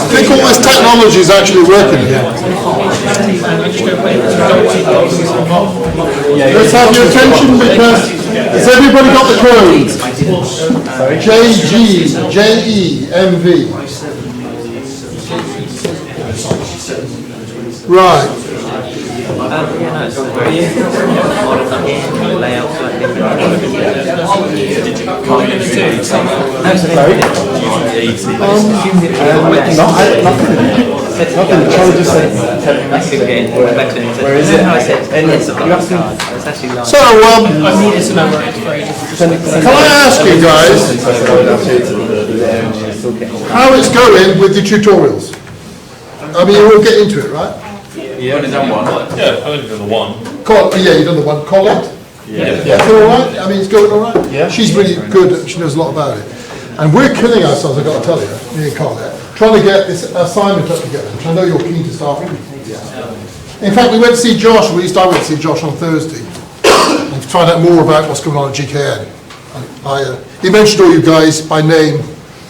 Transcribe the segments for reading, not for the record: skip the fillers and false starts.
think all this technology is actually working here. Let's have your attention because has everybody got the code? JEMV. Right. Nothing. Charlie just said. Where is it? So, can I ask you guys how it's going with the tutorials? I mean, you will get into it, right? Yeah, only done one. Yeah, only done the one. Yeah, you've done the one. Colette? Yeah. All right? I mean, it's going all right? Yeah. She's really good. She knows a lot about it. And we're killing ourselves, I've got to tell you, me and Colette, trying to get this assignment up together, which I know you're keen to start with. In fact, we went to see Josh, I went to see Josh on Thursday, and to find out more about what's going on at GKN. He mentioned all you guys by name.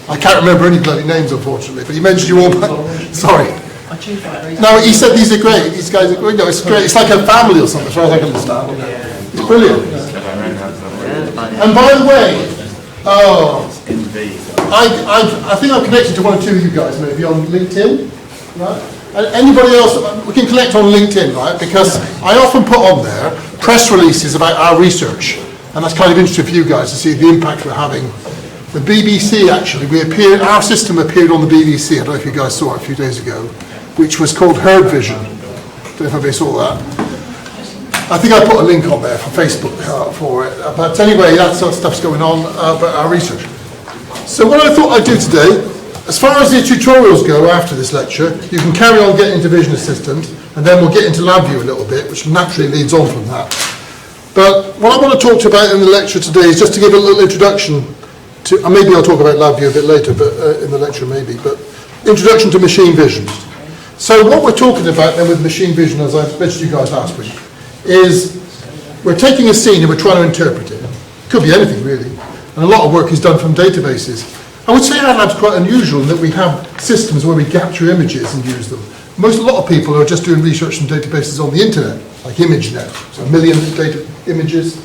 I can't remember any bloody names, unfortunately, but he mentioned you all by... Sorry. No, he said these are great. These guys are great. No, it's great. It's like a family or something, as far as I can understand. It's brilliant. And by the way, I think I'm connected to one or two of you guys, maybe on LinkedIn, right? And anybody else, we can connect on LinkedIn, right? Because I often put on there press releases about our research, and that's kind of interesting for you guys to see the impact we're having. The BBC actually, our system appeared on the BBC. I don't know if you guys saw it a few days ago, which was called Herd Vision. I don't know if anybody saw that. I think I put a link on there for Facebook for it. But anyway, that sort of stuff's going on about our research. So what I thought I'd do today, as far as the tutorials go after this lecture, you can carry on getting into Vision Assistant, and then we'll get into LabVIEW a little bit, which naturally leads on from that. But what I want to talk to you about in the lecture today is just to give a little introduction to, and maybe I'll talk about LabVIEW a bit later, but in the lecture maybe, but introduction to machine vision. So what we're talking about then with machine vision, as I mentioned to you guys last week, is we're taking a scene and we're trying to interpret it. Could be anything really. And a lot of work is done from databases. I would say our lab's quite unusual in that we have systems where we capture images and use them. A lot of people are just doing research from databases on the internet, like ImageNet, so 1 million data images.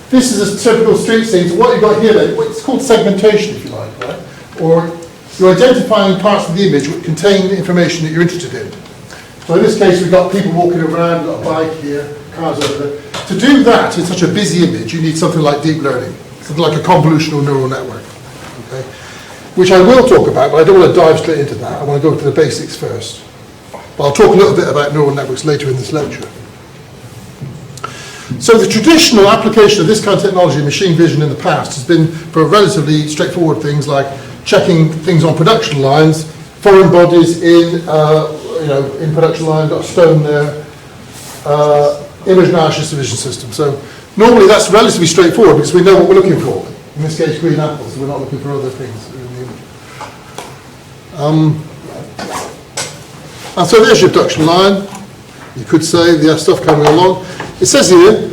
This is a typical street scene. So what you've got here then, it's called segmentation if you like, right? Or you're identifying parts of the image which contain information that you're interested in. So in this case we've got people walking around, we've got a bike here, cars over there. To do that in such a busy image you need something like deep learning, something like a convolutional neural network, okay? Which I will talk about, but I don't want to dive straight into that. I want to go to the basics first. But I'll talk a little bit about neural networks later in this lecture. So the traditional application of this kind of technology, machine vision in the past, has been for relatively straightforward things like checking things on production lines, foreign bodies in production line, got a stone there, image analysis vision system. So normally that's relatively straightforward because we know what we're looking for. In this case, green apples. We're not looking for other things in the image. And so there's your production line. You could say the stuff coming along. It says here,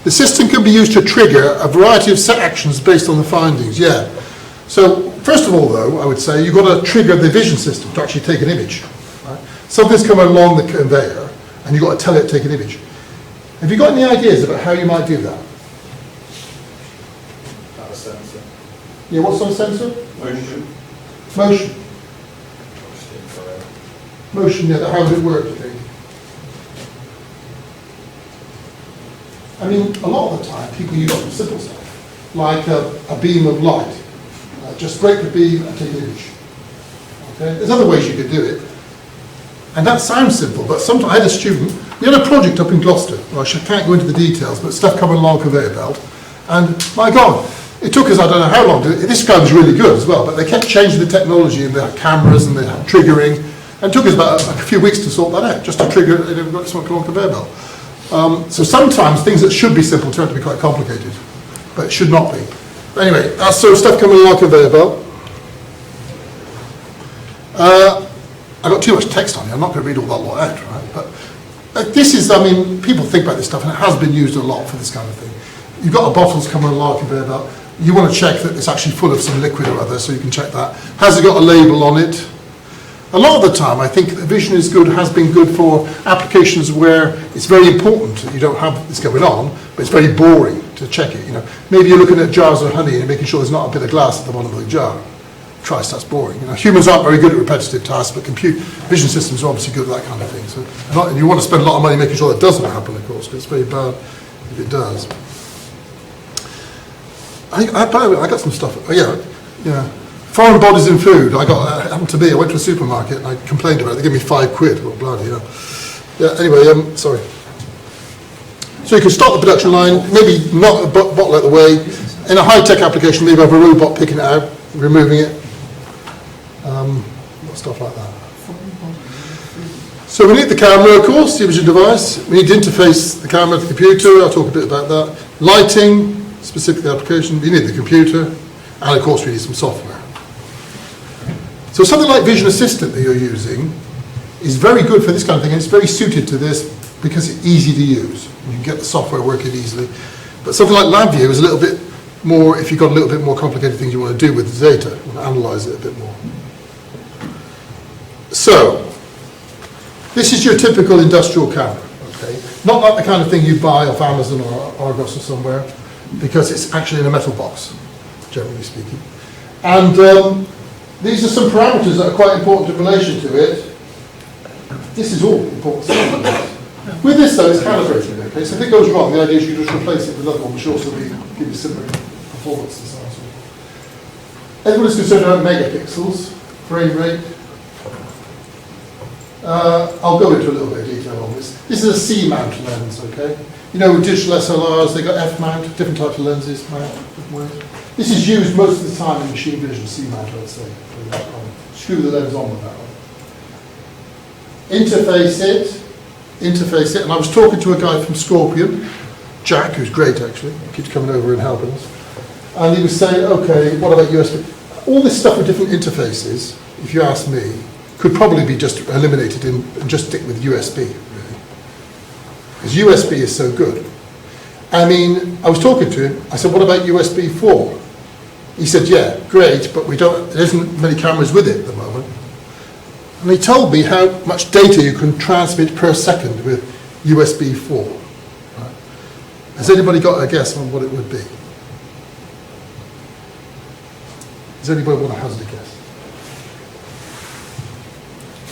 the system can be used to trigger a variety of set actions based on the findings. Yeah. So first of all, though, I would say you've got to trigger the vision system to actually take an image. Right? Something's coming along the conveyor, and you've got to tell it to take an image. Have you got any ideas about how you might do that? A sensor. Yeah, what sort of sensor? Motion. Motion. Motion, yeah, how does it work, do you think? I mean, a lot of the time, people use simple stuff, like a beam of light. Just break the beam and take an image. Okay? There's other ways you could do it. And that sounds simple, but sometimes I had a student, we had a project up in Gloucester, I can't go into the details, but stuff coming along a conveyor belt, and my God, it took us, I don't know how long, this guy was really good as well, but they kept changing the technology and they had cameras and they had triggering, and it took us about a few weeks to sort that out, just to trigger it and got something along a conveyor belt. So sometimes things that should be simple turn out to be quite complicated, but it should not be. But anyway, that's sort of stuff coming along a conveyor belt. I've got too much text on here, I'm not going to read all that lot out, right? But this is, I mean, people think about this stuff and it has been used a lot for this kind of thing. You've got the bottles coming along a conveyor belt. you want to check that it's actually full of some liquid or other, so you can check that. Has it got a label on it? A lot of the time, I think the vision is good, has been good for applications where it's very important that you don't have this going on, but it's very boring to check it. You know, maybe you're looking at jars of honey and making sure there's not a bit of glass at the bottom of the jar. Christ, that's boring. You know, humans aren't very good at repetitive tasks, but vision systems are obviously good at that kind of thing. So, and you want to spend a lot of money making sure that doesn't happen, of course, because it's very bad if it does. I got some stuff. Oh, yeah. Foreign bodies in food. I happened to be. I went to a supermarket and I complained about it. They gave me £5. Well, bloody hell. Yeah. Anyway, sorry. So you can stop the production line. Maybe not a bottle out the way. In a high-tech application, maybe have a robot picking it out, removing it. Stuff like that. So we need the camera, of course, the imaging device. We need to interface the camera to the computer. I'll talk a bit about that. Lighting, specific application. We need the computer, and of course we need some software. So something like Vision Assistant that you're using is very good for this kind of thing, and it's very suited to this because it's easy to use. You can get the software working easily. But something like LabVIEW is a little bit more, if you've got a little bit more complicated things you want to do with the data, and analyze it a bit more. So, this is your typical industrial camera, okay? Not like the kind of thing you buy off Amazon or Argos or somewhere, because it's actually in a metal box, generally speaking. And these are some parameters that are quite important in relation to it. This is all important stuff. With this though, it's calibrated, okay? So if it goes wrong, the idea is you just replace it with another one, which should also give you similar performance and so on. Everyone's concerned about megapixels, frame rate. I'll go into a little bit of detail on this. This is a C-mount lens, okay? You know, with digital SLRs, they've got F-mount, different types of lenses, different ways. This is used most of the time in machine vision, C-mount, I'd say. Screw the lens on with that one. Interface it, and I was talking to a guy from Scorpion, Jack, who's great actually, keeps coming over and helping us, and he was saying, okay, what about USB? All this stuff with different interfaces, if you ask me, could probably be just eliminated and just stick with USB, really. Because USB is so good. I mean, I was talking to him, I said, what about USB 4? He said, yeah, great, but there isn't many cameras with it at the moment. And he told me how much data you can transmit per second with USB 4. Right? Has anybody got a guess on what it would be? Does anybody want to hazard a guess?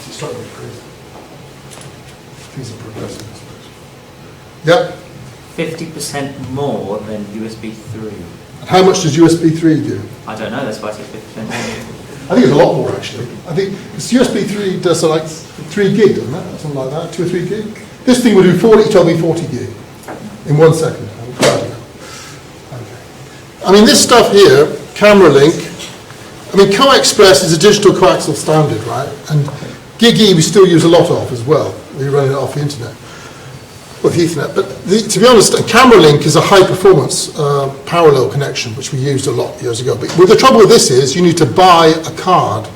It's starting to be crazy. Things are progressing, I suppose. Yep. 50% more than USB 3. And how much does USB 3 do? I don't know, that's why I said 50% more. I think it's a lot more actually. I think this USB 3 does like 3 gig, doesn't it? Something like that, 2 or 3 gig. This thing will do 40, he told me 40 gig in 1 second. Okay. I mean, this stuff here, Camera Link, I mean, Co-Express is a digital coaxial standard, right? And GigE we still use a lot of as well. We're running it off the internet. With Ethernet, but to be honest, a camera link is a high-performance parallel connection, which we used a lot years ago. But the trouble with this is you need to buy a card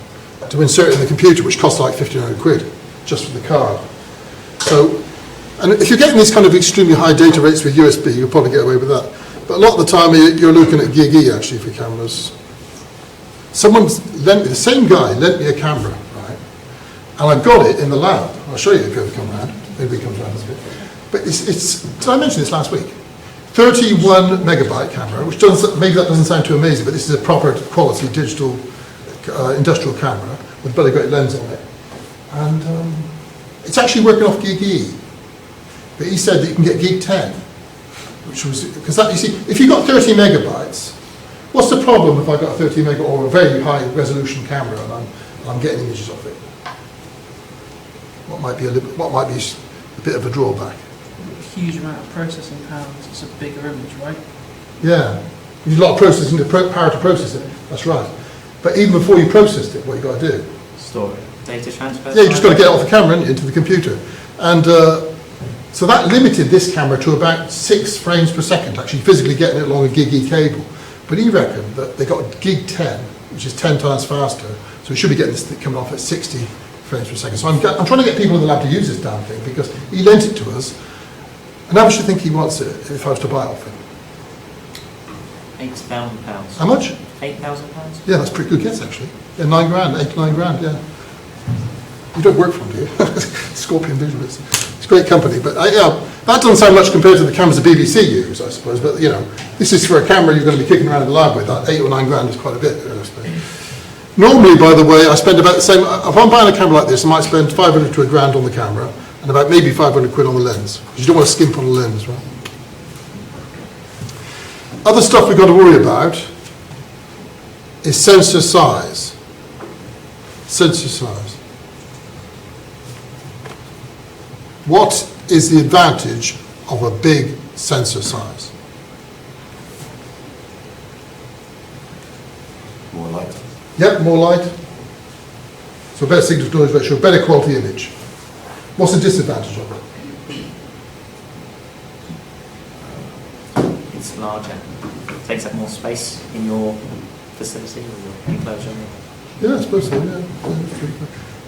to insert in the computer, which costs like 1,500 quid just for the card. So, and if you're getting these kind of extremely high data rates with USB, you'll probably get away with that. But a lot of the time, you're looking at GigE actually for cameras. Someone's lent me, the same guy lent me a camera, right? And I've got it in the lab. I'll show you if you ever come around. Maybe it comes around a bit. But did I mention this last week? 31 megabyte camera, which maybe that doesn't sound too amazing, but this is a proper quality digital industrial camera with a very great lens on it. And it's actually working off GigE. But he said that you can get Gig 10, which was, because that, you see, if you've got 30 megabytes, what's the problem if I've got a 30 meg or a very high resolution camera and I'm getting images of it? What might be a bit of a drawback? Huge amount of processing power, it's a bigger image, right? Yeah, you need a lot of processing power to process it, that's right. But even before you processed it, what you've got to do? Store it. Data transfer? Yeah, you just got to get it off the camera into the computer. And so that limited this camera to about 6 frames per second, actually physically getting it along a GigE cable. But he reckoned that they got Gig 10, which is 10 times faster, so we should be getting this thing coming off at 60 frames per second. So I'm trying to get people in the lab to use this damn thing because he lent it to us. And how much do you think he wants it if I was to buy it off him? £8,000. How much? £8,000? Yeah, that's a pretty good guess actually. Yeah, 9 grand, 8 to 9 grand, yeah. You don't work for them, do you? Scorpion Visual, it's a great company, but yeah, that doesn't sound much compared to the cameras the BBC use, I suppose, but you know, this is for a camera you're going to be kicking around in the library. That 8 or 9 grand is quite a bit, I suppose. Normally, by the way, I spend about the same, if I'm buying a camera like this, I might spend 500 to a grand on the camera, and about maybe 500 quid on the lens, because you don't want to skimp on the lens, right? Other stuff we've got to worry about is sensor size. Sensor size. What is the advantage of a big sensor size? More light. Yep, more light. So better signal to noise ratio, better quality image. What's the disadvantage of it? It's larger. It takes up more space in your facility or your enclosure. Yeah, I suppose so, yeah.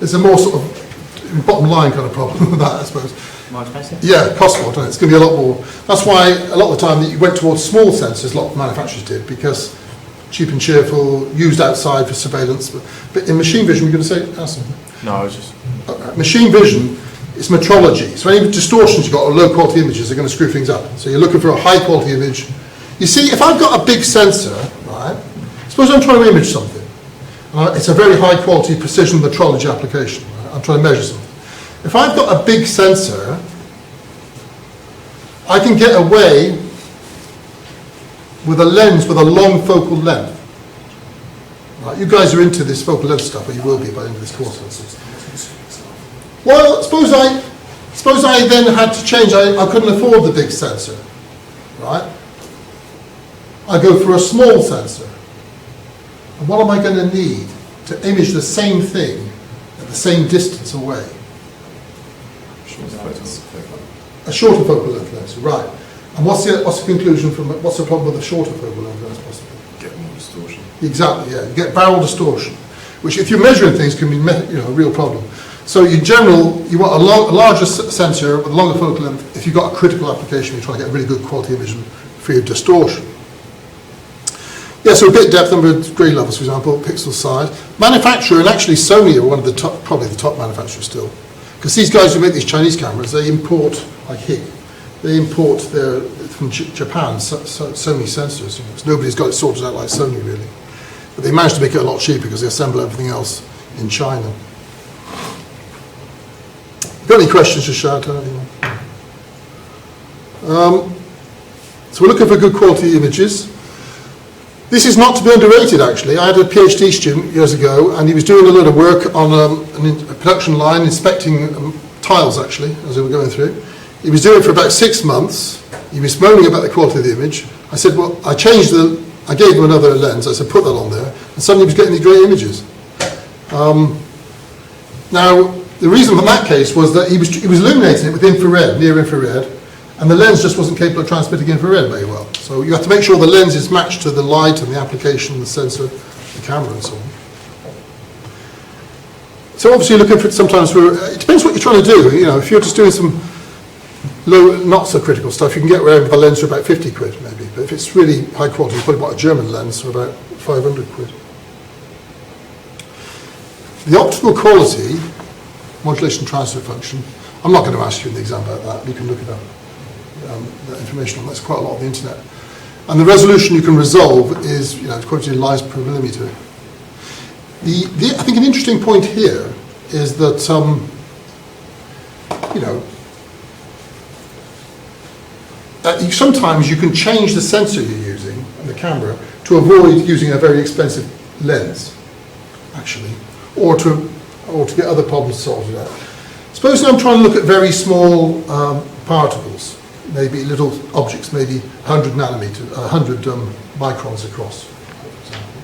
It's a more sort of bottom line kind of problem with that, I suppose. More expensive? Yeah, cost more, doesn't it? It's going to be a lot more. That's why a lot of the time that you went towards small sensors, a lot of manufacturers did, because cheap and cheerful, used outside for surveillance. But in machine vision, we're going to say, Alison? No, I was just... Machine vision is metrology. So any distortions you've got or low quality images are going to screw things up. So you're looking for a high quality image. You see, if I've got a big sensor, right, suppose I'm trying to image something. It's a very high quality precision metrology application. Right? I'm trying to measure something. If I've got a big sensor, I can get away with a lens with a long focal length. Right? You guys are into this focal length stuff, or you will be by the end of this course. Well, suppose I then had to change. I couldn't afford the big sensor, right? I go for a small sensor. And what am I going to need to image the same thing at the same distance away? A shorter focal length lens, right? And what's the conclusion from it? What's the problem with a shorter focal length lens possibly? Get more distortion. Exactly, yeah. You get barrel distortion, which if you're measuring things can be a real problem. So in general, you want a larger sensor with a longer focal length if you've got a critical application, you're trying to get a really good quality image for your distortion. Yeah, so bit depth, number of grade levels, for example, pixel size. Manufacturer, and actually Sony are one of the top, probably the top manufacturers still. Because these guys who make these Chinese cameras, they import, like HIC, they import from Japan, Sony sensors. So nobody's got it sorted out like Sony, really. But they managed to make it a lot cheaper because they assemble everything else in China. Got any questions, just shout out. So we're looking for good quality images. This is not to be underrated, actually. I had a PhD student years ago, and he was doing a lot of work on a production line, inspecting tiles, actually, as we were going through. He was doing it for about 6 months. He was moaning about the quality of the image. I said, well, I gave him another lens. I said, put that on there. And suddenly he was getting these great images. Now, the reason for that case was that he was illuminating it with infrared, near infrared, and the lens just wasn't capable of transmitting infrared very well. So you have to make sure the lens is matched to the light and the application, the sensor, the camera and so on. So obviously you're looking for sometimes, it depends what you're trying to do. If you're just doing some low, not so critical stuff, you can get away with a lens for about 50 quid maybe. But if it's really high quality, you probably buy a German lens for about 500 quid. The optical quality, modulation transfer function, I'm not going to ask you in the exam about that. You can look it up. That information on that's quite a lot on the internet. And the resolution you can resolve is, quantity in lies per millimetre. I think an interesting point here is that, sometimes you can change the sensor you're using and the camera to avoid using a very expensive lens, actually, or to get other problems sorted out. Suppose I'm trying to look at very small particles. Maybe little objects, maybe 100 nanometers, 100 microns across, for example,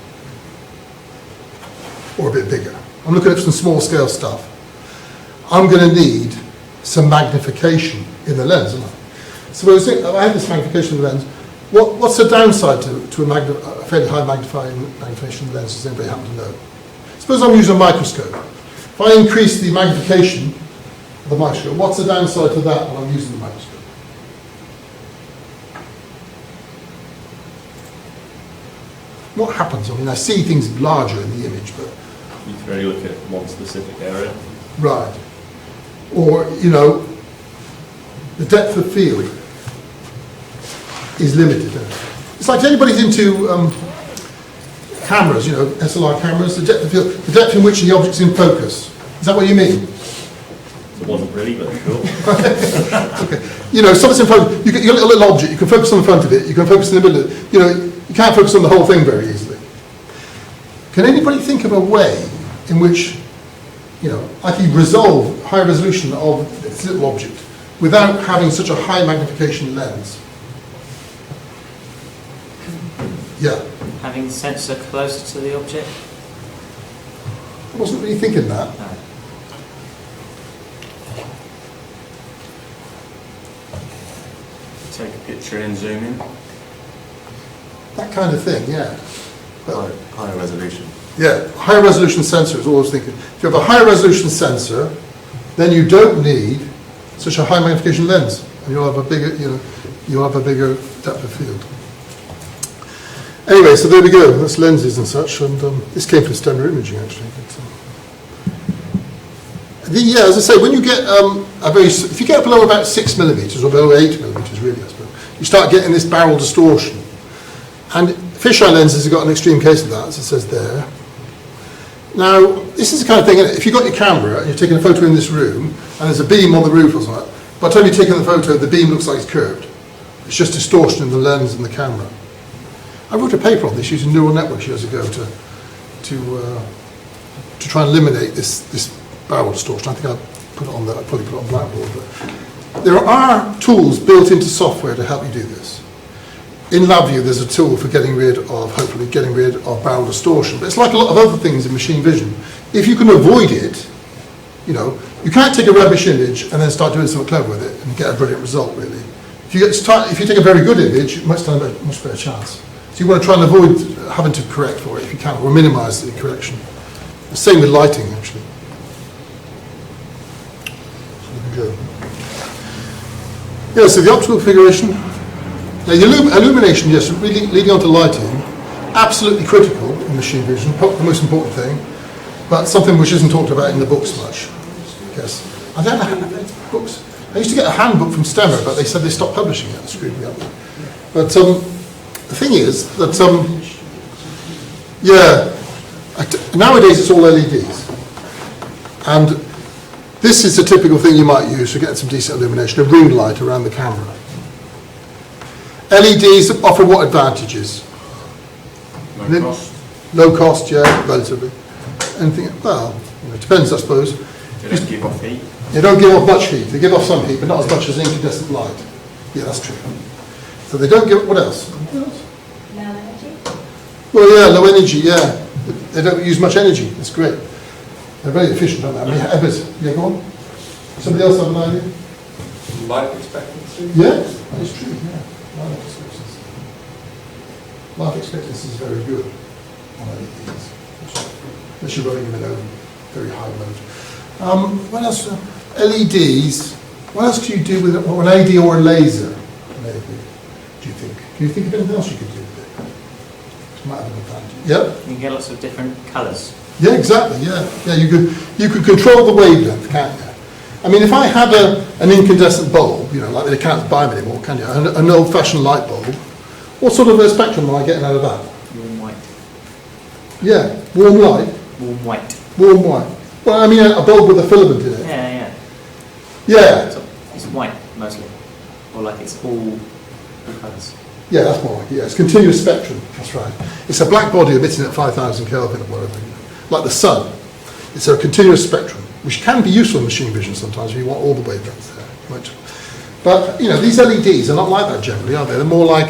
or a bit bigger. I'm looking at some small scale stuff. I'm going to need some magnification in the lens, aren't I? Suppose I have this magnification in the lens. What's the downside to a fairly high magnification lens? Does anybody happen to know? Suppose I'm using a microscope. If I increase the magnification of the microscope, what's the downside to that when I'm using the microscope? what happens? I mean, I see things larger in the image, but You can really look at one specific area. right. Or, you know, the depth of field is limited. It's like anybody's into cameras, you know, SLR cameras, the depth of field, the depth in which the object's in focus. Is that what you mean? It wasn't really, but sure. Okay. You know, something's in front, you get a little object, you can focus on the front of it, you can focus in the middle of it, you know, you can't focus on the whole thing very easily. Can anybody think of a way in which, you know, I can resolve high resolution of this little object without having such a high magnification lens? Yeah, Having the sensor closer to the object? I wasn't really thinking that. No. Take a picture and zoom in. That kind of thing, yeah. But, Higher resolution. yeah, high resolution sensor is always thinking. If you have a high resolution sensor, then you don't need such a high magnification lens, and you'll have a bigger, you know, you'll have a bigger depth of field. Anyway, so there we go. That's lenses and such, and this came from standard imaging actually. Yeah, as I say, when you get if you get below about 6 millimeters or below 8 millimeters, really, I suppose, you start getting this barrel distortion. And fisheye lenses have got an extreme case of that, as it says there. Now, this is the kind of thing, if you've got your camera and you're taking a photo in this room, and there's a beam on the roof or something, by the time you're taking the photo, the beam looks like it's curved. It's just distortion in the lens and the camera. I wrote a paper on this using neural networks years ago to try and eliminate this barrel distortion. I think I'll put it on there, I'll probably put it on Blackboard. But there are tools built into software to help you do this. In LabVIEW, there's a tool for hopefully getting rid of barrel distortion. But it's like a lot of other things in machine vision. If you can avoid it, you know, you can't take a rubbish image and then start doing something clever with it and get a brilliant result, really. If you take a very good image, you might stand a much better chance. So you want to try and avoid having to correct for it if you can, or minimise the correction. The same with lighting, actually. Go. Yeah, so the optical configuration. Now, the illumination, yes, really leading on to lighting, absolutely critical in machine vision, the most important thing, but something which isn't talked about in the books much. Yes, I don't know books. I used to get a handbook from Stemmer, but they said they stopped publishing it. It screwed me up. But the thing is that nowadays it's all LEDs, and this is a typical thing you might use for getting some decent illumination, a ring light around the camera. LEDs offer what advantages? Low cost. Low cost, yeah, relatively. Anything, well, you know, it depends, I suppose. They don't give off heat. They don't give off much heat. They give off some heat, but not as much as incandescent light. Yeah, that's true. So they don't give, what else? Low energy? Well, yeah, low energy, yeah. They don't use much energy. It's great. They're very efficient, aren't they? I mean, yeah, go on. Somebody else have an idea? Life expectancy? Yeah, that is true, yeah. Life expectancy. Life expectancy is very good on LEDs. Unless you're running them in a very high mode. What else? LEDs. What else can you do with it? Well, an AD or a laser, maybe, do you think? Can you think of anything else you could do with it? It might have an advantage. Yeah? You can get lots of different colours. Yeah, exactly, yeah. Yeah, you could control the wavelength, can't you? I mean, if I had an incandescent bulb, you know, like they can't buy them anymore, can you? An old-fashioned light bulb, what sort of a spectrum am I getting out of that? Warm white. Yeah, warm light. Warm white. Warm white. Well, I mean, a bulb with a filament in it. Yeah. Yeah. So it's white mostly, or like it's all colours. Yeah, that's more like it. Yeah, it's continuous spectrum. That's right. It's a black body emitting at 5,000 Kelvin or whatever. Like the sun. It's a continuous spectrum, which can be useful in machine vision sometimes if you want all the wavelengths there. Right. But, you know, these LEDs are not like that generally, are they? They're more like,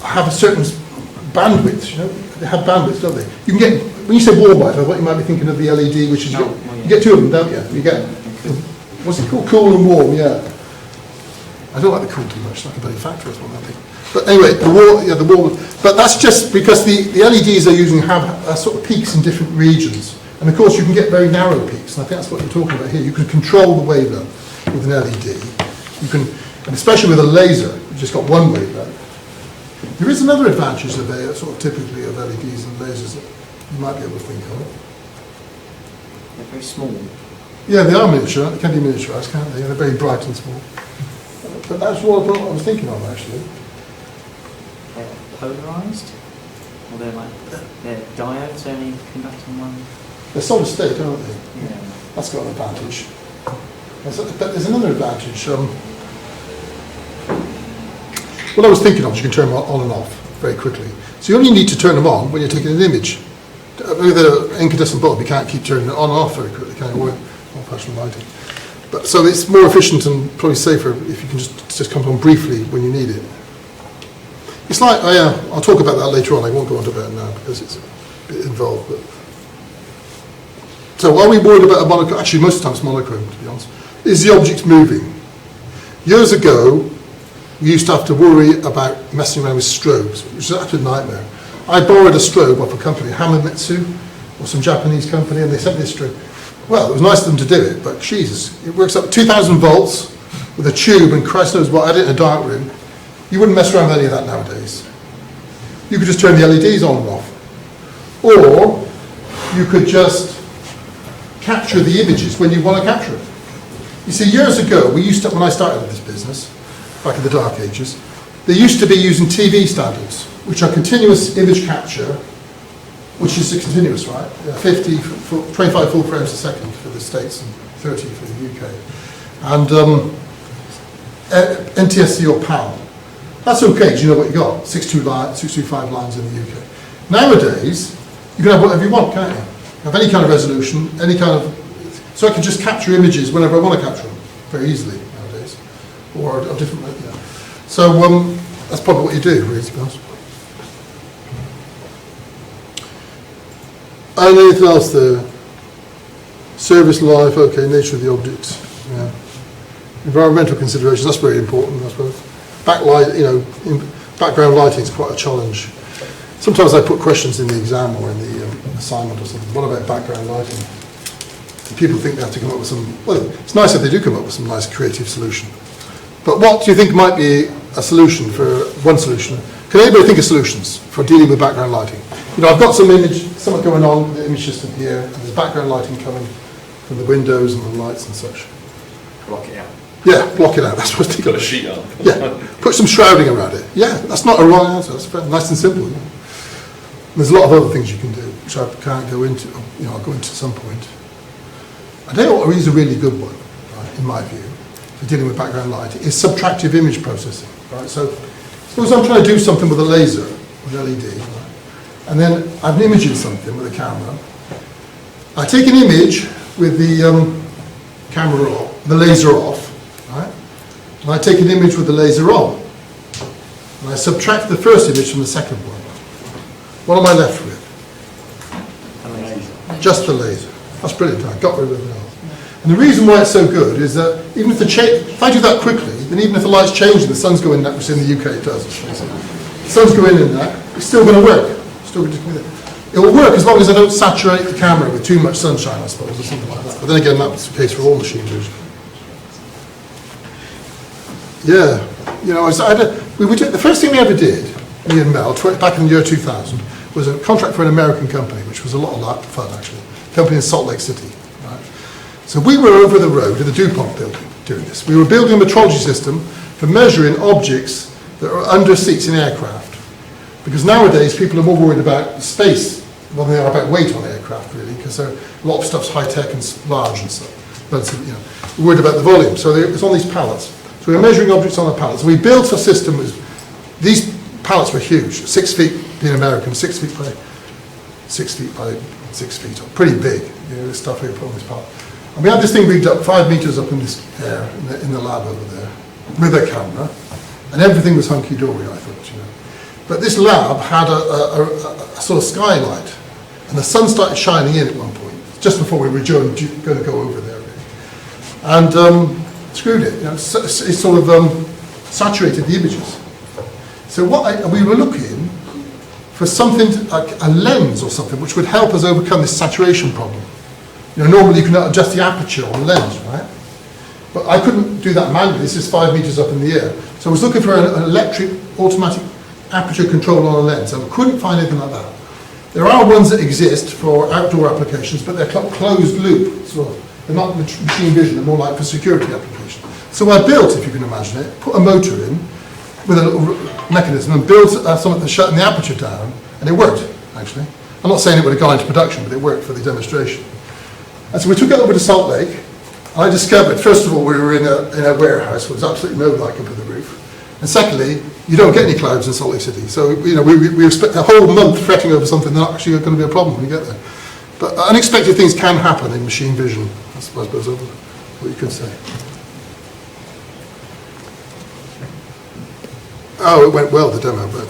have a certain bandwidth, you know? They have bandwidth, don't they? You can get, when you say warm white, what you might be thinking of the LED, which is, you get two of them, don't you? You get, what's it called? Cool and warm, yeah. I don't like the cool too much, it's like a bloody factory or something, I think. But anyway, the warm, but that's just because the LEDs they're using have sort of peaks in different regions. And of course you can get very narrow peaks, and I think that's what you're talking about here. You can control the wavelength with an LED. You can, and especially with a laser, you've just got one wavelength. There is another advantage of sort of typically of LEDs and lasers that you might be able to think of. They're very small. Yeah, they are miniature. They can be miniaturised, can't they? They're very bright and small. But that's what I was thinking of, actually. They're polarised? Or they're diodes only conducting one? They're solid state, aren't they? Yeah. That's got an advantage. But there's another advantage. What I was thinking of is you can turn them on and off very quickly. So you only need to turn them on when you're taking an image. With an incandescent bulb, you can't keep turning it on and off very quickly, can you? Old-fashioned lighting. But so it's more efficient and probably safer if you can just come on briefly when you need it. It's like, I'll talk about that later on. I won't go on to that now because it's a bit involved. But. So are we worried about a monochrome? Actually, most of the time it's monochrome, to be honest. Is the object moving? Years ago, we used to have to worry about messing around with strobes, which is an absolute nightmare. I borrowed a strobe off a company, Hamamitsu, or some Japanese company, and they sent me a strobe. Well, it was nice of them to do it, but Jesus, it works up 2,000 volts with a tube, and Christ knows what, I did it in a dark room. You wouldn't mess around with any of that nowadays. You could just turn the LEDs on and off. Or you could just capture the images when you want to capture it. You see, years ago, when I started this business, back in the dark ages, they used to be using TV standards, which are continuous image capture, which is continuous, right? 25 full frames a second for the States and 30 for the UK. And NTSC or PAL. That's okay, because you know what you got, 625 lines in the UK. Nowadays, you can have whatever you want, can't you? Have any kind of resolution, any kind of... So I can just capture images whenever I want to capture them, very easily nowadays. Or a different... Yeah. So that's probably what you do, really, to be honest. And anything else there? Service life, okay, nature of the object. Yeah. Environmental considerations, that's very important, I suppose. Backlight, background lighting is quite a challenge. Sometimes I put questions in the exam or in the assignment or something. What about background lighting? And people think they have to come up with some, well, it's nice if they do come up with some nice creative solution. But what do you think might be a solution for one solution? Can anybody think of solutions for dealing with background lighting? I've got something going on with the image system here, and there's background lighting coming from the windows and the lights and such. Block it out. Yeah, block it out, that's what they Got a sheet on. Yeah, put some shrouding around it. Yeah, that's not a wrong answer, that's very nice and simple. Yeah. There's a lot of other things you can do, which I can't go into, I'll go into at some point. I tell you what is a really good one, right, in my view, for dealing with background lighting, is subtractive image processing, right? So, suppose I'm trying to do something with a laser, with LED, right? And then I'm imaging something with a camera. I take an image with the camera off, the laser off, right? And I take an image with the laser on. And I subtract the first image from the second one. What am I left with? Just the laser. That's brilliant. I got rid of everything else. And the reason why it's so good is that even if if I do that quickly, then even if the light's changing, the sun's going in, which in the UK it does. The sun's going in that, it's still going to work. It will work as long as I don't saturate the camera with too much sunshine, I suppose, or something like that. But then again, that's the case for all machine vision. Yeah, the first thing we ever did, me and Mel, back in the year 2000, was a contract for an American company, which was a lot of fun, actually. A company in Salt Lake City. Right? So we were over the road in the DuPont building doing this. We were building a metrology system for measuring objects that are under seats in aircraft. Because nowadays, people are more worried about space than they are about weight on aircraft, really, because a lot of stuff's high-tech and large and stuff. But, we're worried about the volume. So it's on these pallets. So we were measuring objects on the pallets. So we built a system these pallets were huge, 6 feet, being American, 6 feet by 6 feet by 6 feet, pretty big, this stuff we put on this pallet. And we had this thing rigged up 5 meters up in this air, in the lab over there, with a camera, and everything was hunky-dory, I thought, But this lab had a sort of skylight, and the sun started shining in at one point, just before we were going to go over there, really. And screwed it, it sort of saturated the images. So we were looking for something like a lens or something which would help us overcome this saturation problem. Normally you can adjust the aperture on the lens, right? But I couldn't do that manually. This is 5 meters up in the air. So I was looking for an electric automatic aperture control on a lens. I couldn't find anything like that. There are ones that exist for outdoor applications, but they're closed loop. So they're not machine vision, they're more like for security applications. So I built, if you can imagine it, put a motor in with a little mechanism and built something shutting the aperture down, and it worked, actually. I'm not saying it would have gone into production, but it worked for the demonstration. And so we took it over to Salt Lake. I discovered, first of all, we were in a warehouse where there was absolutely no light coming from the roof. And secondly, you don't get any clouds in Salt Lake City. So, you know, we expect a whole month fretting over something that's actually going to be a problem when you get there. But unexpected things can happen in machine vision, I suppose that's what you could say. Oh, it went well, the demo. But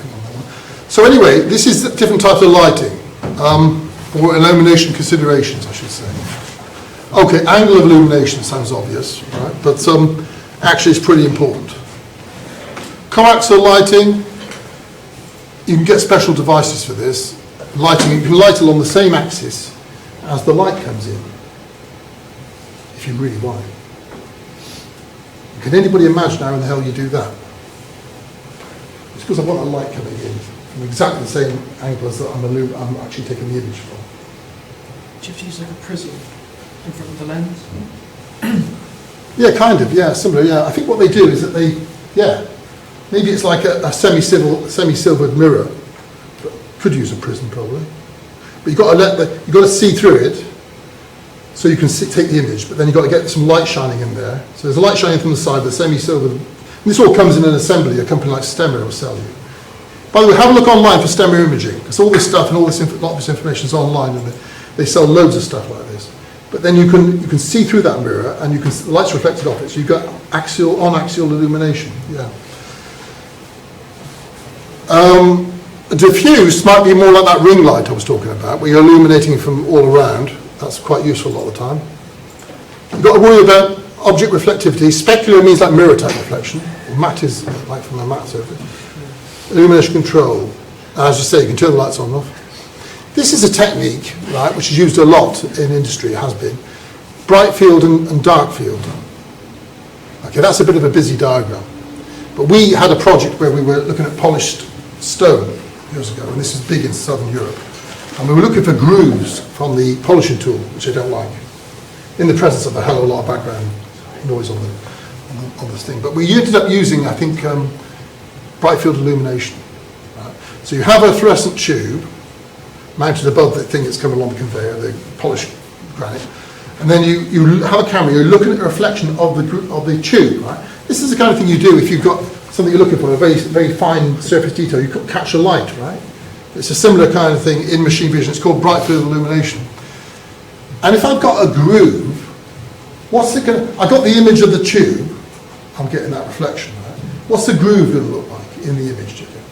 so anyway, this is different types of lighting, or illumination considerations, I should say. Okay, angle of illumination sounds obvious, right? But actually it's pretty important. Coaxial lighting, you can get special devices for this. Lighting, you can light along the same axis as the light comes in, if you really want it. Can anybody imagine how in the hell you do that? It's because I want a light coming in from exactly the same angle as that I'm actually taking the image from. Do you have to use like a prism in front of the lens? Yeah, kind of, yeah, similar, yeah. I think what they do is that they, yeah, maybe it's like a semi-silvered mirror, but could use a prism probably. But you've got to see through it, so you can take the image, but then you've got to get some light shining in there. So there's a light shining from the side, the semi-silvered. And this all comes in an assembly, a company like Stemmer will sell you. By the way, have a look online for Stemmer imaging, because all this stuff and a lot of this information is online, and they sell loads of stuff like this. But then you can see through that mirror, and the light's reflected off it, so you've got on-axial illumination. Yeah. Diffuse might be more like that ring light I was talking about, where you're illuminating from all around. That's quite useful a lot of the time. You've got to worry about object reflectivity. Specular means like mirror type reflection. Matte is like from a matte surface. Illumination control. As you say, you can turn the lights on and off. This is a technique, right, which is used a lot in industry, it has been. Bright field and dark field. Okay, that's a bit of a busy diagram. But we had a project where we were looking at polished stone years ago, and this is big in Southern Europe. And we were looking for grooves from the polishing tool, which I don't like, in the presence of a hell of a lot of background noise on this thing. But we ended up using, I think, bright field illumination. Right? So you have a fluorescent tube mounted above the thing that's coming along the conveyor, the polished granite, and then you have a camera, you're looking at the reflection of the tube. Right? This is the kind of thing you do if you've got something you're looking for, a very, very fine surface detail. You catch a light, right? It's a similar kind of thing in machine vision. It's called bright field illumination. And if I've got a groove, I got the image of the tube, I'm getting that reflection, right? What's the groove going to look like in the image, do you think?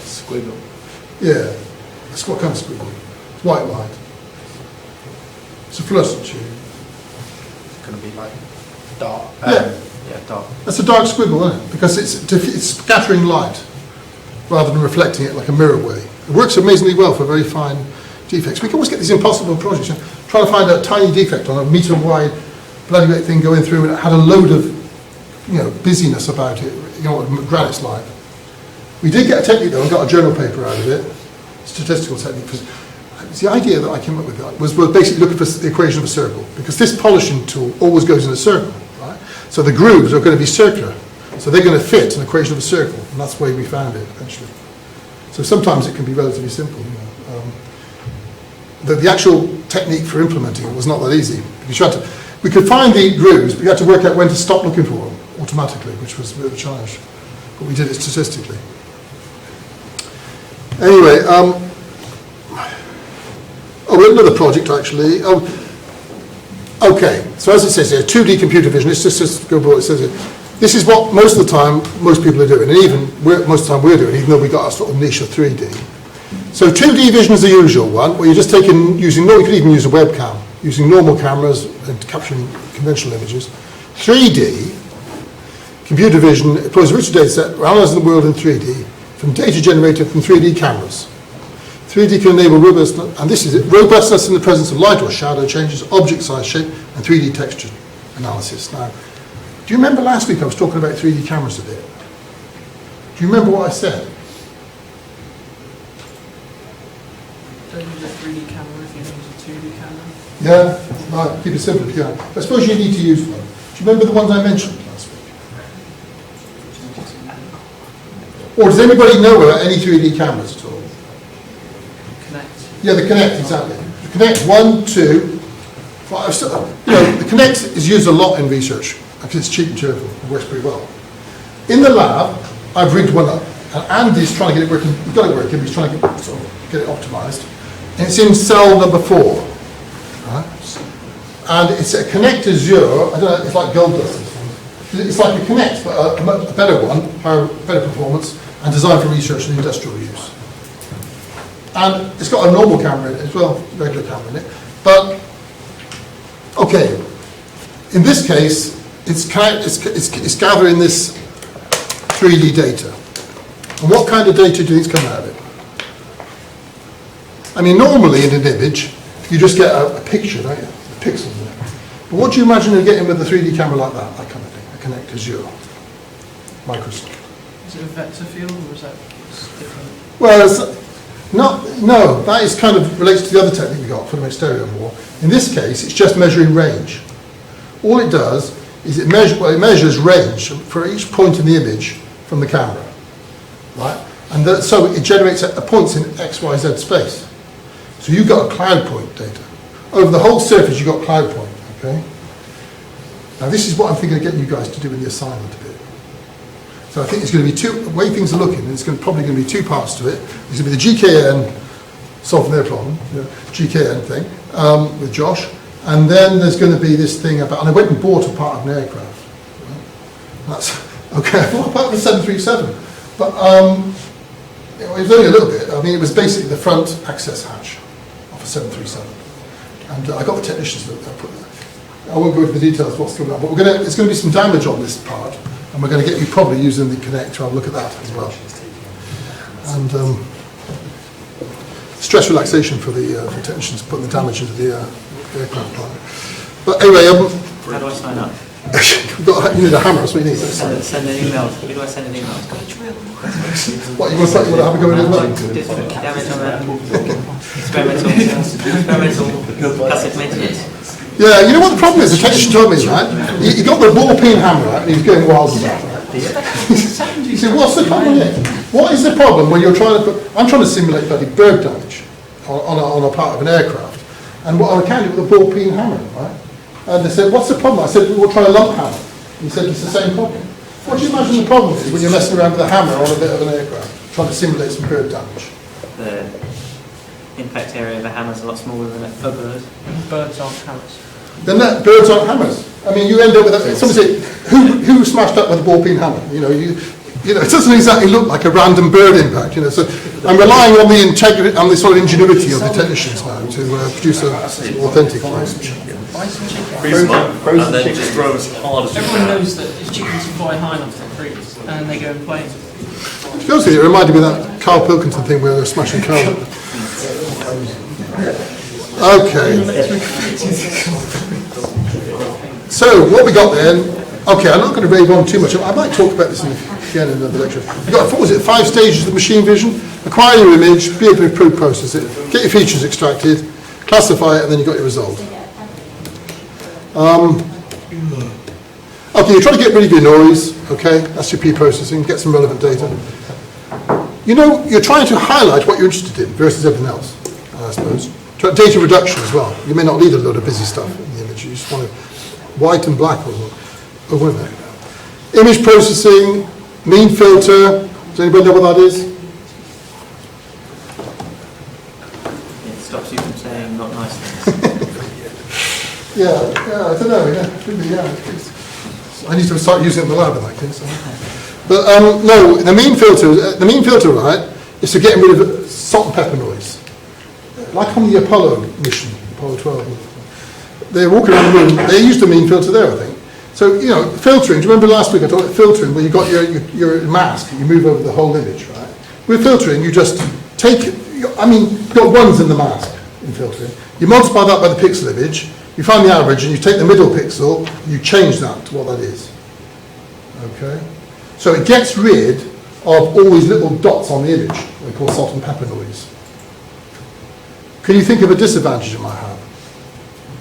Squiggle. Yeah. It's what kind of squiggle? It's white light. It's a fluorescent tube. It's going to be like dark. Yeah, dark. That's a dark squiggle, isn't it? Because it's scattering light rather than reflecting it like a mirror way. It works amazingly well for very fine defects. We can always get these impossible projects. You know, trying to find a tiny defect on a metre wide bloody great thing going through, and it had a load of, you know, busyness about it. You know what granite's like. We did get a technique though, and got a journal paper out of it, statistical technique. It's the idea that I came up with was basically looking for the equation of a circle, because this polishing tool always goes in a circle, right? So the grooves are going to be circular, so they're going to fit an equation of a circle, and that's the way we found it eventually. So sometimes it can be relatively simple. You know. The actual technique for implementing it was not that easy, because we could find the grooves, but you had to work out when to stop looking for them automatically, which was a bit of a challenge. But we did it statistically. Anyway, another project actually. Okay, so as it says here, 2D computer vision. It's just go by what it says here. This is what most of the time most people are doing, and even most of the time we're doing, even though we got a sort of niche of 3D. So 2D vision is the usual one, where you're just you could even use a webcam, using normal cameras and capturing conventional images. 3D, computer vision, employs a richer data set, analysing the world in 3D, from data generated from 3D cameras. 3D can enable robustness, and this is it, robustness in the presence of light or shadow changes, object size, shape, and 3D texture analysis. Now, Do you remember last week I was talking about 3D cameras a bit? Do you remember what I said? Don't use a 3D camera if you use a 2D camera. Yeah, right, keep it simple if you can. I suppose you need to use one. Do you remember the ones I mentioned last week? Or does anybody know about any 3D cameras at all? Connect. Yeah, the Connect, exactly. The Connect 1, 2, well, the Connect is used a lot in research because it's cheap and cheerful. It works pretty well. In the lab, I've rigged one up, and Andy's trying to get it working. He's got it working, but he's trying to get it optimized. And it's in cell number 4. Right? And it's a Connect Azure. I don't know, it's like gold dust. It's like a Connect, but a better one, better performance, and designed for research and industrial use. And it's got a normal camera in it as well, regular camera in it. But, okay, in this case, it's gathering this 3D data. And what kind of data do you think's coming out of it? I mean, normally in an image, you just get a picture, don't you? The pixels in it. But what do you imagine you're getting with a 3D camera like that kind of thing, a Connect Azure, Microsoft? Is it a vector field or is that different? Well, no, that is kind of relates to the other technique we got for the stereo more. In this case, it's just measuring range. All it does is it measures range for each point in the image from the camera, right? And so it generates points in X, Y, Z space. So you've got a cloud point data. Over the whole surface, you've got cloud point, okay? Now this is what I'm thinking of getting you guys to do in the assignment a bit. So I think it's going to be the way things are looking, it's probably going to be 2 parts to it. There's going to be the GKN solving their problem, GKN thing, with Josh. And then there's going to be this thing about, and I went and bought a part of an aircraft. Right? That's, okay, I thought part of the 737. But it was only a little bit. I mean, it was basically the front access hatch of a 737. And I got the technicians that put that. I won't go into the details of what's going on, but it's going to be some damage on this part. And we're going to get you probably using the Connect to have a look at that as well. And stress relaxation for the technicians putting the damage into the aircraft part. But anyway, How do I sign up? you need a hammer, that's what you need. Send an email. Who do I send an email? What, you want to have a go at it as well? Damage on experimental passive maintenance. Yeah, you know what the problem is? The technician told me, right? He got the ball peen hammer out and he was going wild with that. He said, what's the problem here? What is the problem when you're trying to I'm trying to simulate bloody bird damage on a part of an aircraft. And what I can do with a ball peen hammer, right? And they said, what's the problem? I said, we'll try a lump hammer. He said, it's the same problem. What do you imagine the problem is when you're messing around with a hammer on a bit of an aircraft, trying to simulate some bird damage? The impact area of a hammer is a lot smaller than a bird. Birds aren't hammers. Then birds aren't hammers. I mean, you end up with somebody say, who smashed up with a ball peen hammer? You know, it doesn't exactly look like a random bird impact. So I'm relying on the integrity, on the sort of ingenuity of the technicians now to produce an authentic image. Freeze them up, and then just throw as hard as you Everyone can. knows that if chickens fly high enough to freeze, and they go in planes. To be honest with you, it reminded me of that Carl Pilkington thing where they're smashing cars up. Okay. So what we got then? Okay, I'm not going to rave on too much. I might talk about this again in another lecture. You've got, what was it, 5 stages of machine vision? Acquire your image, be able to improve, process it, get your features extracted, classify it, and then you've got your result. Okay, you're trying to get rid of your noise, okay? That's your pre-processing, get some relevant data. You know, you're trying to highlight what you're interested in versus everything else, I suppose. Data reduction as well. You may not need a load of busy stuff in the image. You just want it white and black or whatever. Image processing, mean filter. Does anybody know what that is? It stops you from saying not nice things. Yeah, I don't know. Yeah, should be. Yeah, I need to start using it in the lab in that case. But no, the mean filter, right, is for getting rid of salt and pepper noise. Like on the Apollo mission, Apollo 12. They're walking around the room, they used a mean filter there, I think. So, you know, filtering, do you remember last week I talked about filtering, where you got your mask, you move over the whole image, right? With filtering, you just take, you've got ones in the mask in filtering. You multiply that by the pixel image, you find the average, and you take the middle pixel, you change that to what that is. Okay? So it gets rid of all these little dots on the image, they call salt and pepper noise. Can you think of a disadvantage it might have?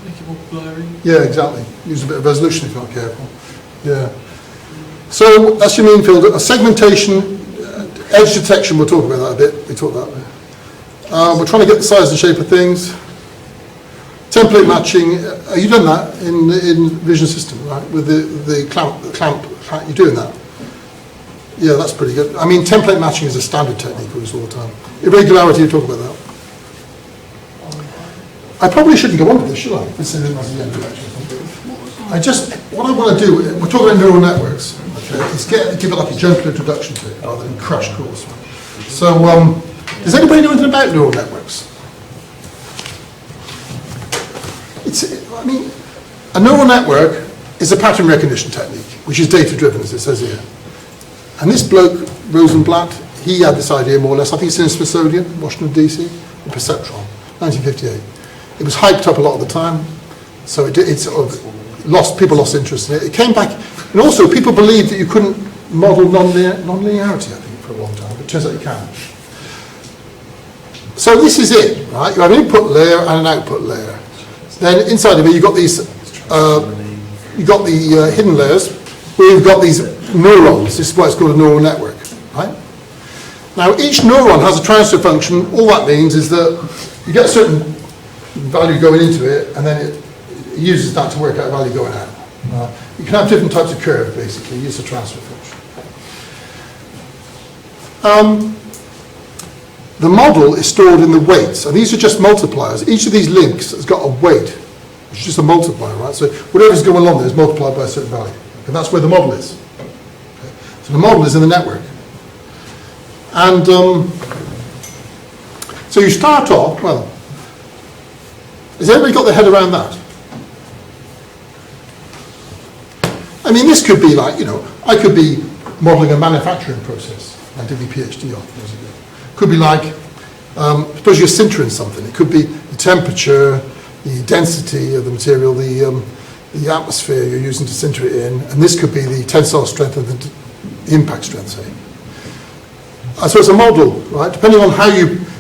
Make it more blurry. Yeah, exactly. Use a bit of resolution if you're not careful. Yeah. So that's your main field. Segmentation, edge detection, we'll talk about that a bit. We talked about that. We're trying to get the size and shape of things. Template matching, you've done that in Vision System, right? With the clamp, you're doing that. Yeah, that's pretty good. I mean, template matching is a standard technique we use all the time. Irregularity, you talk about that. I probably shouldn't go on with this, should I? This is the end of the lecture. What I want to do, we're talking about neural networks, okay, is give it like a gentle introduction to it rather than crash course. So, does anybody know anything about neural networks? I mean, a neural network is a pattern recognition technique, which is data-driven, as it says here. And this bloke, Rosenblatt, he had this idea more or less. I think it's in Smithsonian, Washington, D.C., the perceptron, 1958. It was hyped up a lot of the time, so it sort of people lost interest in it. It came back, and also people believed that you couldn't model non-linearity, I think, for a long time, but it turns out you can. So this is it, right? You have an input layer and an output layer. Then inside of it, you've got these, you've got the hidden layers, where you've got these neurons. This is why it's called a neural network, right? Now, each neuron has a transfer function. All that means is that you get a certain value going into it, and then it uses that to work out value going out. You can have different types of curve, basically, use the transfer function. The model is stored in the weights, and these are just multipliers. Each of these links has got a weight, which is just a multiplier, right? So whatever's going along there is multiplied by a certain value, and that's where the model is. Okay? So the model is in the network. And so you start off, well, has everybody got their head around that? I mean, this could be like, I could be modelling a manufacturing process. I did my PhD on years ago. Could be like, suppose you're sintering something. It could be the temperature, the density of the material, the atmosphere you're using to sinter it in, and this could be the tensile strength and the impact strength, say. So it's a model, right? Depending on how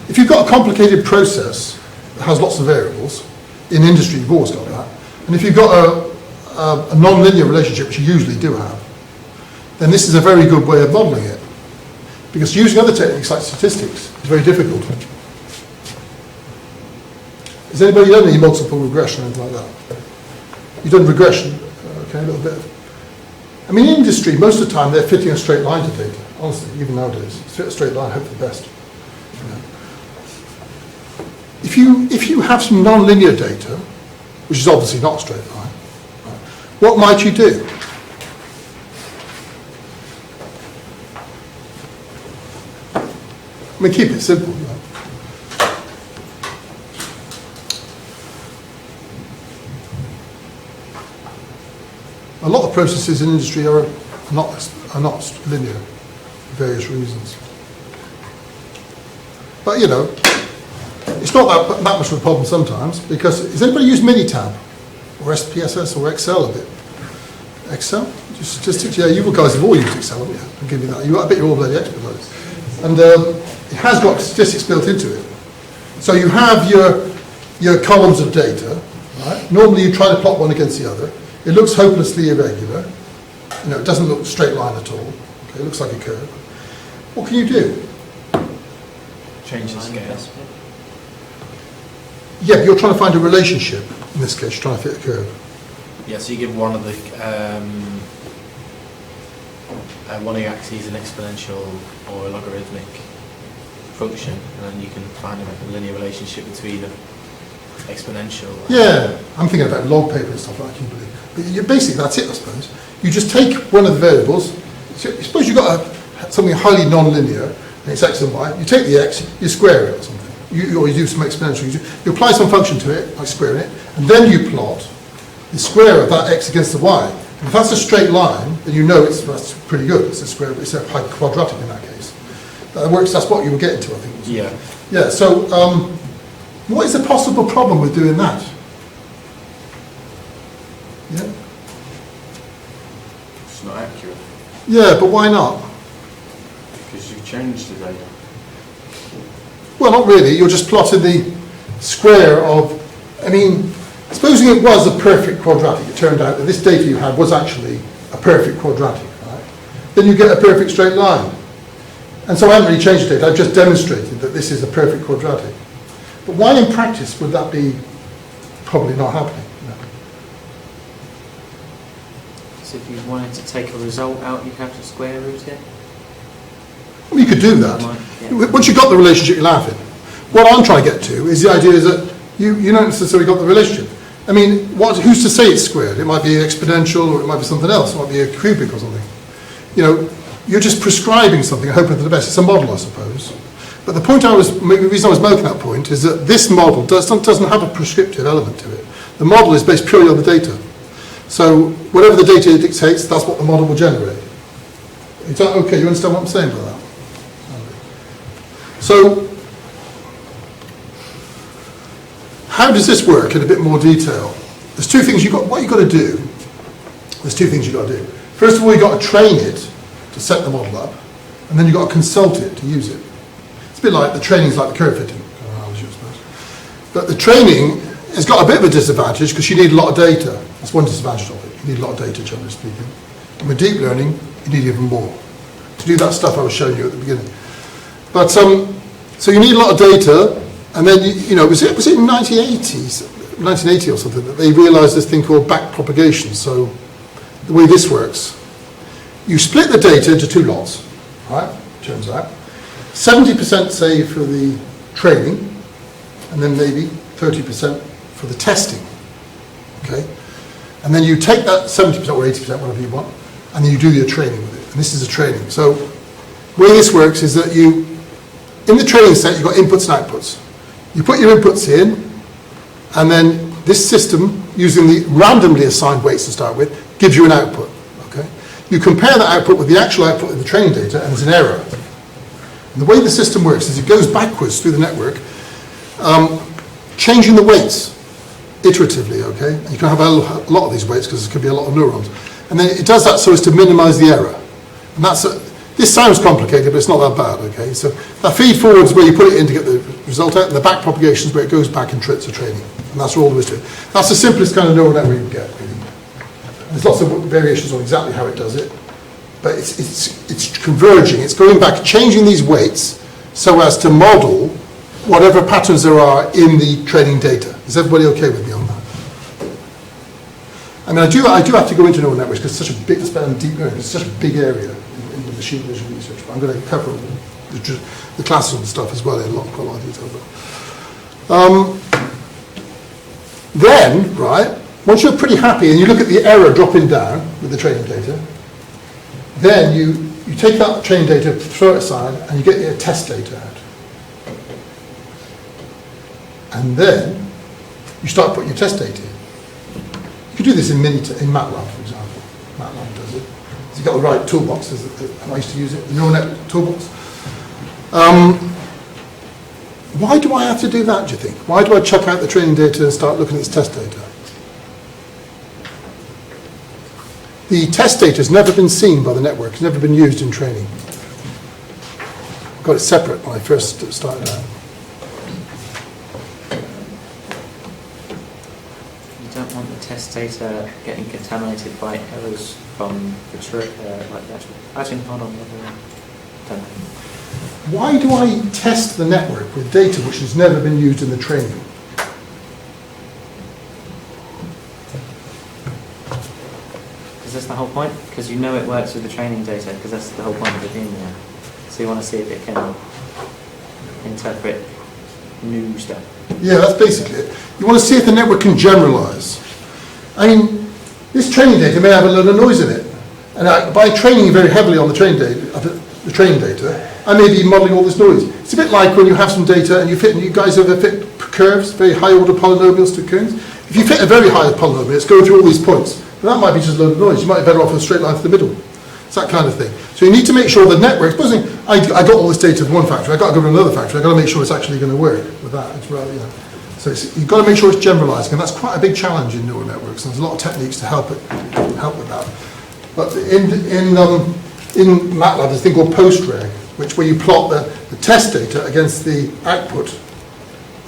if you've got a complicated process that has lots of variables, in industry you've always got that, and if you've got a non-linear relationship, which you usually do have, then this is a very good way of modelling it. Because using other techniques like statistics is very difficult. Has anybody done any multiple regression or anything like that? You've done regression? Okay, a little bit. I mean, in industry, most of the time they're fitting a straight line to data. Honestly, even nowadays. Fit a straight line, hope for the best. If you have some non-linear data, which is obviously not a straight line, right, what might you do? I mean, keep it simple. A lot of processes in industry are not linear for various reasons. But it's not that much of a problem sometimes, because has anybody used Minitab or SPSS or Excel a bit? Excel? Just yeah, you guys have all used Excel, haven't you? I'll give you that. I bet you're all bloody expert at it. And it has got statistics built into it. So you have your columns of data, right? Normally you try to plot one against the other. It looks hopelessly irregular. It doesn't look straight line at all. Okay, it looks like a curve. What can you do? Change the scale. Yeah, but you're trying to find a relationship. In this case, you're trying to fit a curve. Yeah, so you give one of your axes an exponential or a logarithmic function, and then you can find a linear relationship between an exponential. Yeah, I'm thinking about log paper and stuff like that, but basically that's it, I suppose. You just take one of the variables. Suppose you've got something highly non-linear, and it's x and y. You take the x, you square it or something. Or you do some exponential. You apply some function to it, like squaring it, and then you plot the square of that x against the y. And if that's a straight line, then you know that's pretty good. It's a square, it's a quadratic in that case. That works. That's what you were getting to, I think. Yeah. Yeah. So, what is the possible problem with doing that? Yeah. It's not accurate. Yeah, but why not? Because you've changed the data. Well, not really. You're just plotting the square of, I mean, supposing it was a perfect quadratic, it turned out that this data you had was actually a perfect quadratic, right? Then you get a perfect straight line. And so I haven't really changed the data, I've just demonstrated that this is a perfect quadratic. But why in practice would that be probably not happening? No. So if you wanted to take a result out, you'd have to square root it? Well, you could do that. Yeah. Once you've got the relationship, you're laughing. What I'm trying to get to is the idea is that you don't necessarily got the relationship. I mean, who's to say it's squared? It might be exponential, or it might be something else. It might be a cubic or something. You know, you're just prescribing something and hoping for the best. It's a model, I suppose. But the reason I was making that point is that this model doesn't have a prescriptive element to it. The model is based purely on the data. So whatever the data dictates, that's what the model will generate. Is that okay? You understand what I'm saying by that? So, how does this work in a bit more detail? There's two things what you've got to do. There's two things you've got to do. First of all, you've got to train it to set the model up, and then you've got to consult it to use it. It's a bit like the training's like the curve fitting analogy, I suppose. But the training has got a bit of a disadvantage because you need a lot of data. That's one disadvantage of it. You need a lot of data, generally speaking. And with deep learning, you need even more to do that stuff I was showing you at the beginning. But so you need a lot of data, and then you know, was it in 1980 or something that they realised this thing called back propagation. So the way this works, you split the data into two lots, right? Turns out 70% say for the training, and then maybe 30% for the testing. Okay, and then you take that 70% or 80%, whatever you want, and then you do your training with it. And this is a training. So the way this works is that in the training set, you've got inputs and outputs. You put your inputs in, and then this system, using the randomly assigned weights to start with, gives you an output. Okay? You compare that output with the actual output of the training data, and there's an error. And the way the system works is it goes backwards through the network, changing the weights iteratively. Okay? And you can have a lot of these weights because there could be a lot of neurons. And then it does that so as to minimize the error. And this sounds complicated, but it's not that bad, okay? So that feed forward is where you put it in to get the result out, and the back propagation is where it goes back and tricks the training. And that's all there is to it. That's the simplest kind of neural network you can get, really. There's lots of variations on exactly how it does it, but it's converging. It's going back, changing these weights so as to model whatever patterns there are in the training data. Is everybody okay with me on that? I mean, I do have to go into neural networks because it's such a big, especially deep learning, it's such a big area in the machine vision research. But I'm going to cover the classical stuff as well in quite a lot of detail. Then, right, once you're pretty happy and you look at the error dropping down with the training data, then you take that training data, throw it aside, and you get your test data out. And then you start putting your test data in. You can do this in MATLAB, for example. MATLAB does it. So you've got the right toolbox, I used to use it, the neural net toolbox. Why do I have to do that, do you think? Why do I chuck out the training data and start looking at this test data? The test data has never been seen by the network, it's never been used in training. I got it separate when I first started out. You don't want the test data getting contaminated by errors from the like the actually, hold on, don't know. Why do I test the network with data which has never been used in the training? Because that's the whole point, because you know it works with the training data, because that's the whole point of it being there. So you want to see if it can interpret new stuff. Yeah, that's basically it. You want to see if the network can generalize. I mean, this training data may have a lot of noise in it. And by training very heavily on the training data, I may be modeling all this noise. It's a bit like when you have some data and you guys ever fit curves, very high order polynomials to curves. If you fit a very high polynomial, it's going through all these points. And that might be just a load of noise. You might be better off with a straight line to the middle. It's that kind of thing. So you need to make sure the network, supposing I got all this data from one factory, I've got to go to another factory, I've got to make sure it's actually going to work with that. It's rather, So you've got to make sure it's generalizing, and that's quite a big challenge in neural networks. And there's a lot of techniques to help with that. But in MATLAB there's a thing called postreg, where you plot the test data against the output,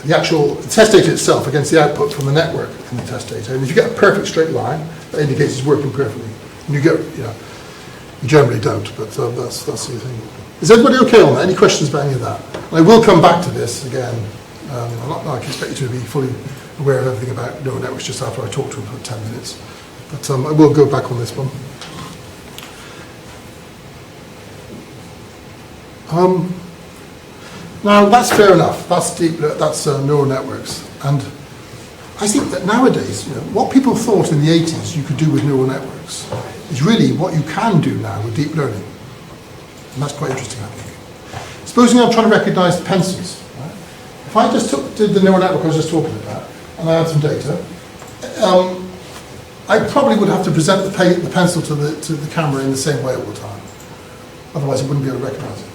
the actual test data itself against the output from the network in the test data. And if you get a perfect straight line, that indicates it's working perfectly. And you get, you generally don't, but that's the thing. Is everybody okay on that? Any questions about any of that? And I will come back to this again. I'm not like expect you to be fully aware of everything about neural networks just after I talk to them for 10 minutes. But I will go back on this one. Now that's fair enough. That's deep. That's neural networks. And I think that nowadays, what people thought in the 80s you could do with neural networks is really what you can do now with deep learning. And that's quite interesting, I think. Supposing I'm trying to recognise pencils. Right? If I just did the neural network I was just talking about, and I had some data, I probably would have to present the pencil to the camera in the same way all the time. Otherwise I wouldn't be able to recognise it.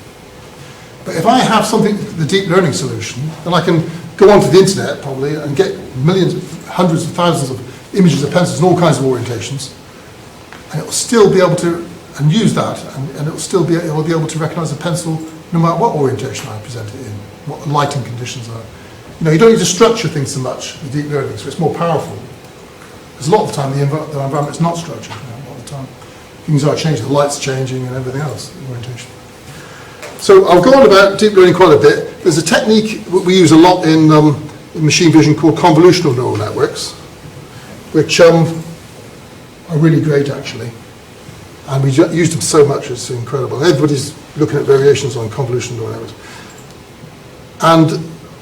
But if I have something, the deep learning solution, then I can go onto the internet probably and get millions, hundreds of thousands of images of pencils in all kinds of orientations, and it will still be able to, and use that, and it will be able to recognise a pencil no matter what orientation I present it in, what the lighting conditions are. You don't need to structure things so much with deep learning, so it's more powerful. Because a lot of the time the environment is not structured. A lot of the time things are changing, the light's changing and everything else, the orientation. So I'll go on about deep learning quite a bit. There's a technique we use a lot in machine vision called convolutional neural networks, which are really great actually. And we use them so much, it's incredible. Everybody's looking at variations on convolutional neural networks. And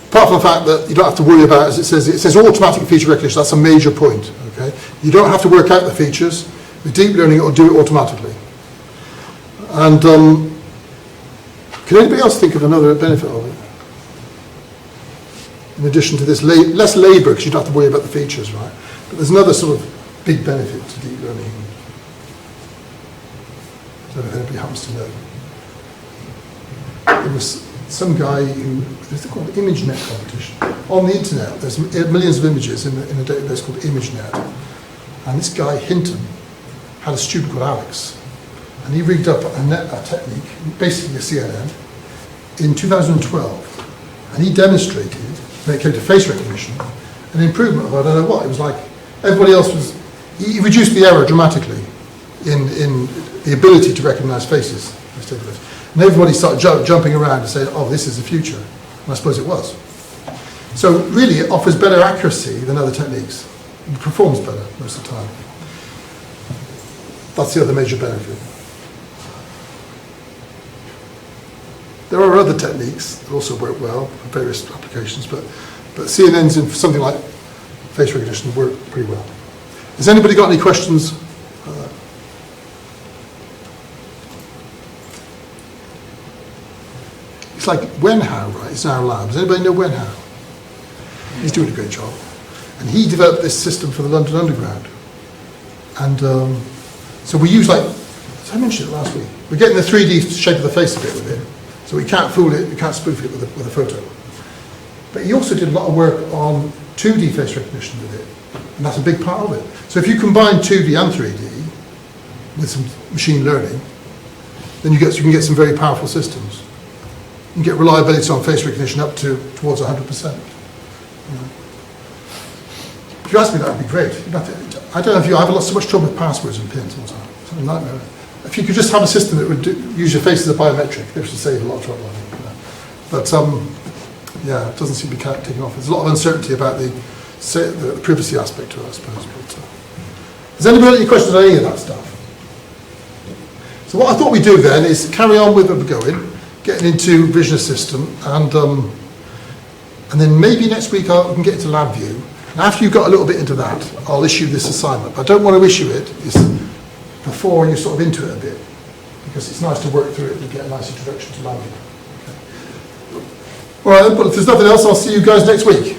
apart from the fact that you don't have to worry about, as it says automatic feature recognition, that's a major point. Okay? You don't have to work out the features. With deep learning, it will do it automatically. And can anybody else think of another benefit of it? In addition to this, less labour, because you don't have to worry about the features, right? But there's another sort of big benefit to deep learning. I don't know if anybody happens to know. There was some guy who, there's a called ImageNet competition. On the internet, there's millions of images in a database called ImageNet. And this guy, Hinton, had a student called Alex. And he rigged up a technique, basically a CNN, in 2012. And he demonstrated, when it came to face recognition, an improvement of I don't know what. It was like everybody else was, he reduced the error dramatically in the ability to recognise faces. And everybody started jumping around and saying, oh, this is the future. And I suppose it was. So really, it offers better accuracy than other techniques. It performs better most of the time. That's the other major benefit. There are other techniques that also work well for various applications, but CNNs in something like face recognition work pretty well. Has anybody got any questions? It's like Wenhao, right? It's in our lab. Does anybody know Wenhao? He's doing a great job. And he developed this system for the London Underground. And so we use I mentioned it last week. We're getting the 3D shape of the face a bit with it. So we can't fool it, we can't spoof it with a photo. But he also did a lot of work on 2D face recognition with it. And that's a big part of it. So if you combine 2D and 3D with some machine learning, then you can get some very powerful systems. You can get reliability on face recognition up towards 100%. If you ask me, that would be great. I don't know if you, I have so much trouble with passwords and pins all the time. It's a nightmare. If you could just have a system that would use your face as a biometric, this would save a lot of trouble, I think. But yeah, it doesn't seem to be taking off. There's a lot of uncertainty about the privacy aspect to it, I suppose. But, has anybody got any questions on any of that stuff? So what I thought we'd do then is carry on with where we're going, getting into Vision Assistant, and then maybe next week we can get into LabVIEW. And after you've got a little bit into that, I'll issue this assignment. But I don't want to issue it before you're sort of into it a bit, because it's nice to work through it and get a nice introduction to LabVIEW. Okay. All right, but if there's nothing else, I'll see you guys next week.